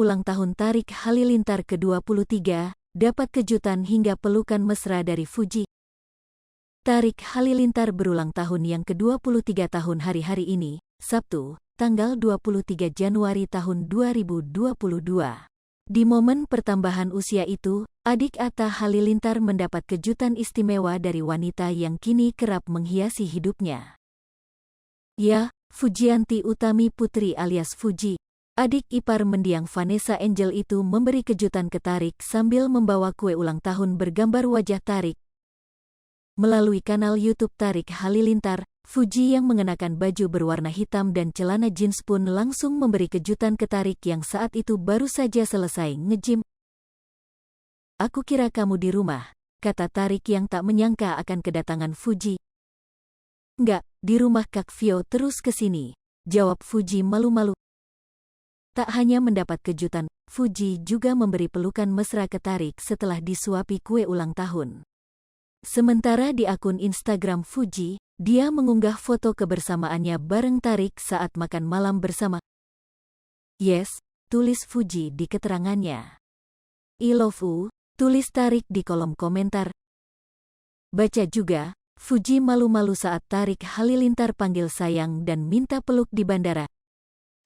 ulang tahun Tarik Halilintar ke-23, dapat kejutan hingga pelukan mesra dari Fuji. Tarik Halilintar berulang tahun yang ke-23 tahun hari-hari ini, Sabtu, tanggal 23 Januari tahun 2022. Di momen pertambahan usia itu, adik Atta Halilintar mendapat kejutan istimewa dari wanita yang kini kerap menghiasi hidupnya. Ya, Fujianti Utami Putri alias Fuji, adik ipar mendiang Vanessa Angel itu memberi kejutan ke Tarik sambil membawa kue ulang tahun bergambar wajah Tarik. Melalui kanal YouTube Tarik Halilintar, Fuji yang mengenakan baju berwarna hitam dan celana jeans pun langsung memberi kejutan ke Tarik yang saat itu baru saja selesai nge-gym. "Aku kira kamu di rumah," kata Tarik yang tak menyangka akan kedatangan Fuji. "Enggak, di rumah Kak Vio terus kesini," jawab Fuji malu-malu. Tak hanya mendapat kejutan, Fuji juga memberi pelukan mesra ke Tarik setelah disuapi kue ulang tahun. Sementara di akun Instagram Fuji, dia mengunggah foto kebersamaannya bareng Tarik saat makan malam bersama. "Yes," tulis Fuji di keterangannya. "I love you," tulis Tarik di kolom komentar. Baca juga, Fuji malu-malu saat Tarik Halilintar panggil sayang dan minta peluk di bandara.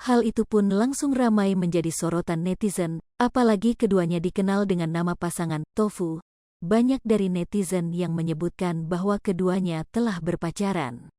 Hal itu pun langsung ramai menjadi sorotan netizen, apalagi keduanya dikenal dengan nama pasangan Tofu. Banyak dari netizen yang menyebutkan bahwa keduanya telah berpacaran.